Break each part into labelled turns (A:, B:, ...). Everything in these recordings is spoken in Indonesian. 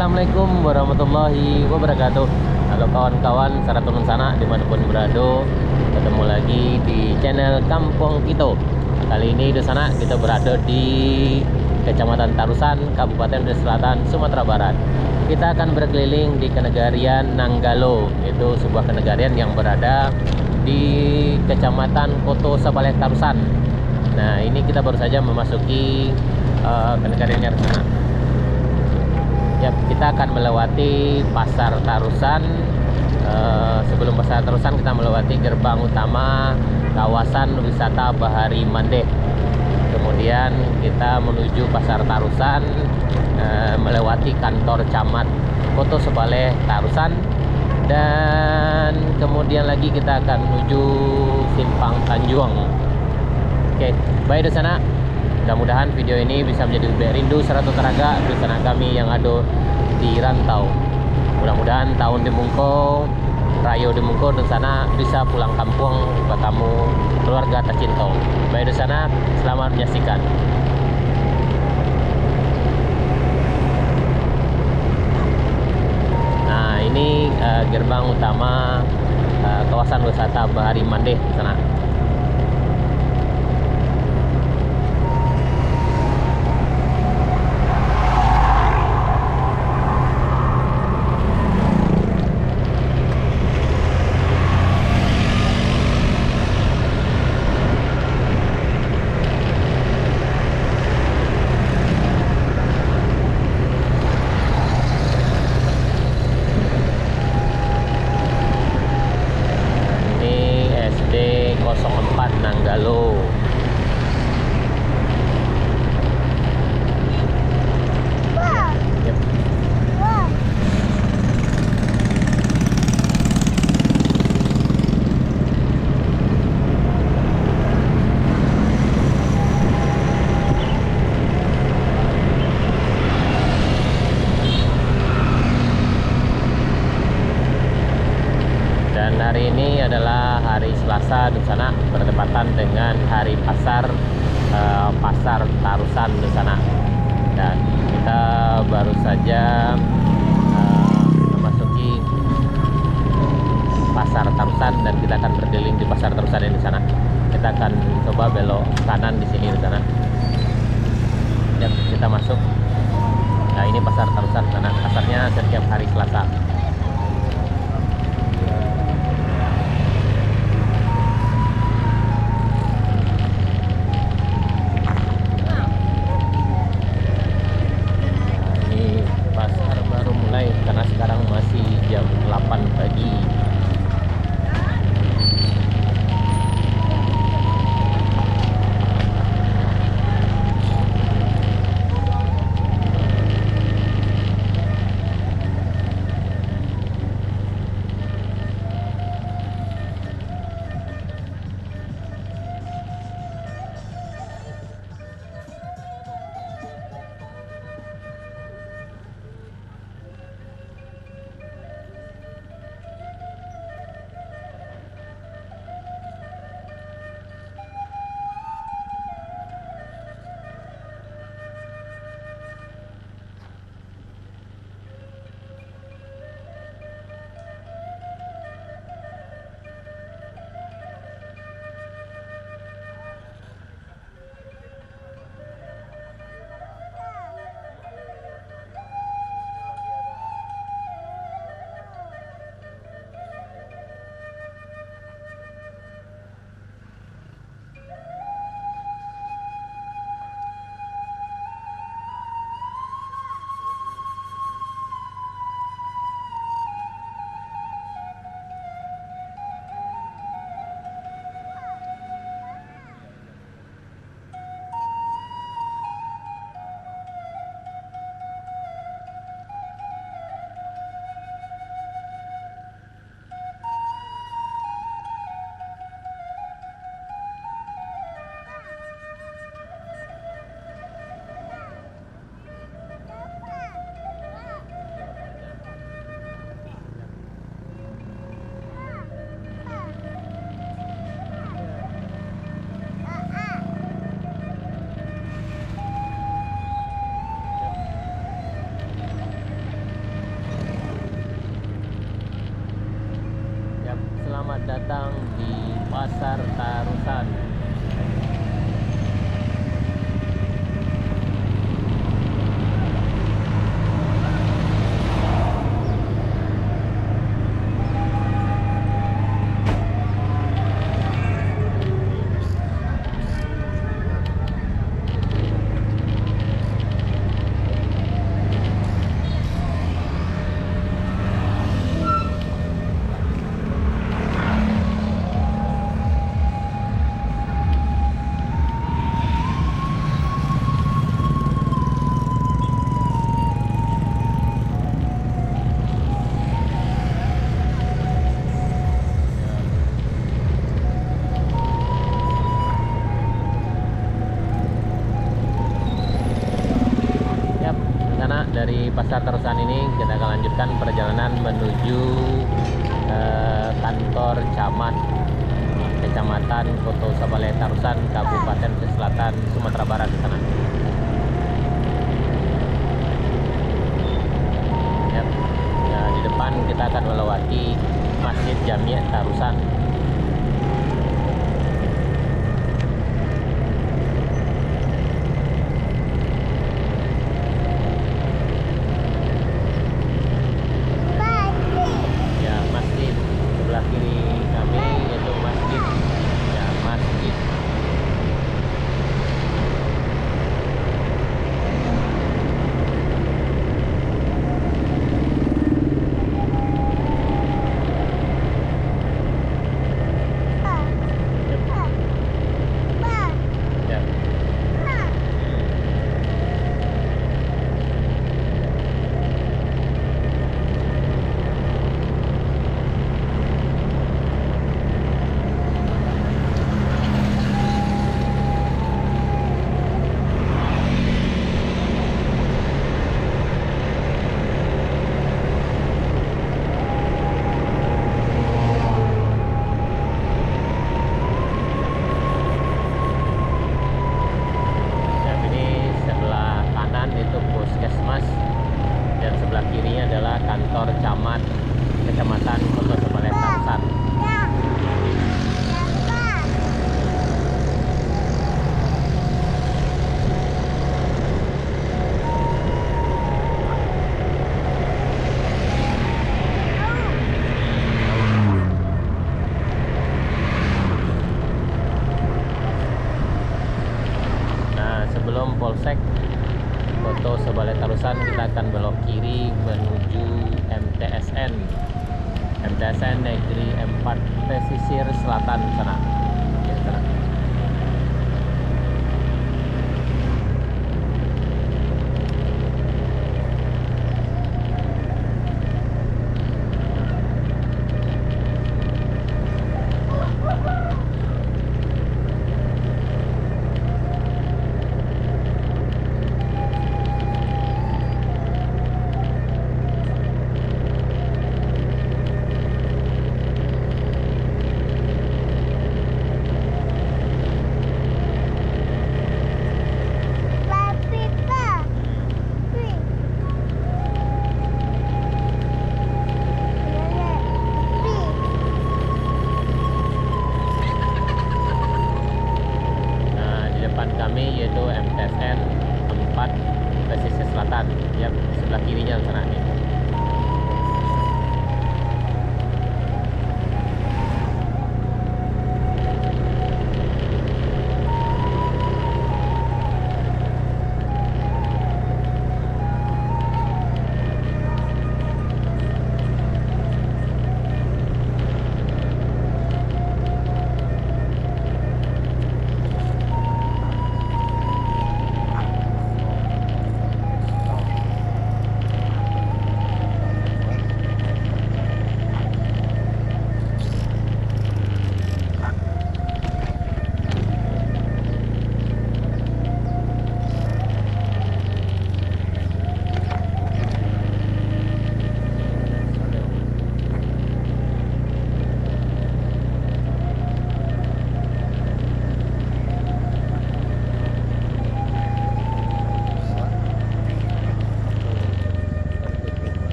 A: Assalamualaikum warahmatullahi wabarakatuh. Halo kawan-kawan Saratunun sana dimanapun berada, ketemu lagi di channel Kampung Kito. Kali ini di sana kita berada di Kecamatan Tarusan, Kabupaten Selatan, Sumatera Barat. Kita akan berkeliling di Kenegarian Nanggalo. Itu sebuah kenegarian yang berada di Kecamatan Koto Sapalek Tarusan. Nah, ini kita baru saja memasuki kenegariannya di sana. Ya, kita akan melewati Pasar Tarusan. Sebelum Pasar Tarusan kita melewati gerbang utama kawasan wisata Bahari Mandeh. Kemudian kita menuju Pasar Tarusan, melewati kantor camat Koto Sapalek Tarusan, dan kemudian lagi kita akan menuju Simpang Tanjung. Oke, baik di sana. Mudah-mudahan video ini bisa menjadi lebih rindu seratu teraga di sana kami yang ada di rantau. Mudah-mudahan tahun dimungko, rayo dimungko di sana bisa pulang kampung bertemu keluarga tercinta. Baik di sana, selamat menyaksikan. Nah, ini gerbang utama kawasan wisata Bahari Mandeh di sana. Nanggalo. Yep. Dan hari ini adalah hari Selasa di sana, bertepatan dengan hari pasar Tarusan di sana. Dan kita baru saja memasuki Pasar Tarusan, dan kita akan berkeliling di Pasar Tarusan ini di sana. Kita akan coba belok kanan di sini di sana. Ya, kita masuk. Nah, ini Pasar Tarusan di sana. Pasarnya setiap hari Selasa. Karena sekarang masih jam 8 pagi. dari Pasar Tarusan ini kita akan lanjutkan perjalanan menuju kantor camat Kecamatan Koto Sabale Tarusan, Kabupaten Selatan, Sumatera Barat di sana. Yap. Nah, di depan kita akan melewati Masjid Jami' Tarusan. Kecamatan Koto Sabale Tarusan. Nah, sebelum Polsek Koto Sabale Tarusan kita akan belok kiri menuju MTSN Negeri 4 Pesisir Selatan sana. Ya, sana. Yaitu MTSN 4 Pesisir Selatan, ya, sebelah kirinya sana nih.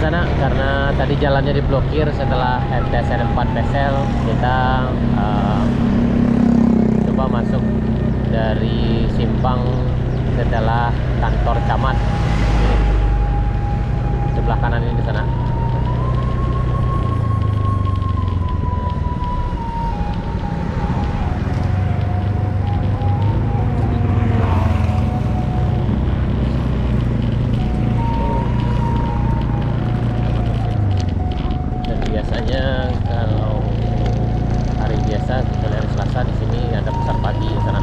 A: Sana karena tadi jalannya diblokir setelah MTSN 4 Pesel, kita coba masuk dari simpang setelah kantor camat sebelah kanan ini di sana. Biasanya kalau hari biasa, kecuali hari Selasa, di sini ada pasar pagi di sana.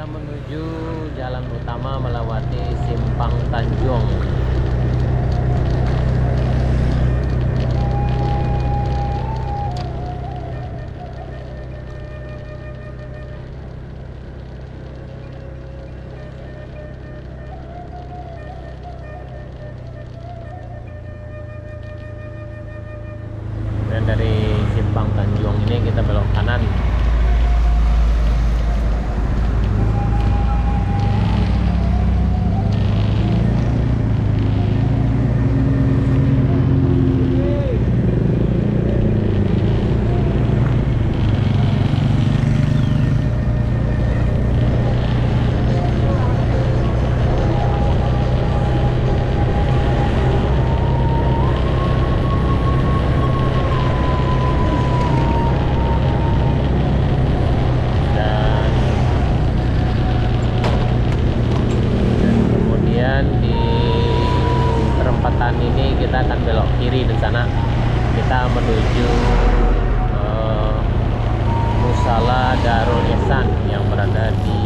A: menuju jalan utama melewati Simpang Tanjung. Dan dari Simpang Tanjung ini kita belok kanan. Ini kita akan belok kiri di sana. Kita menuju Musala Darul Ihsan yang berada di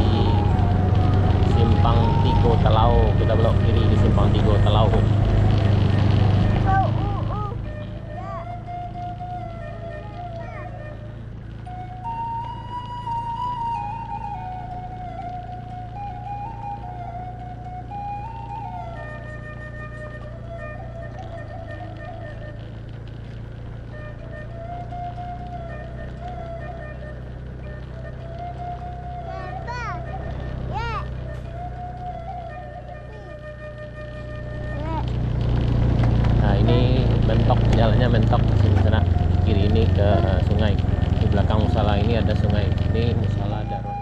A: Simpang Tigo Telau. Kita belok kiri di Simpang Tigo Telau. Ini mentok, jalannya mentok di sana. Kiri ini ke sungai. Di belakang musala ini ada sungai. Ini Musala Darul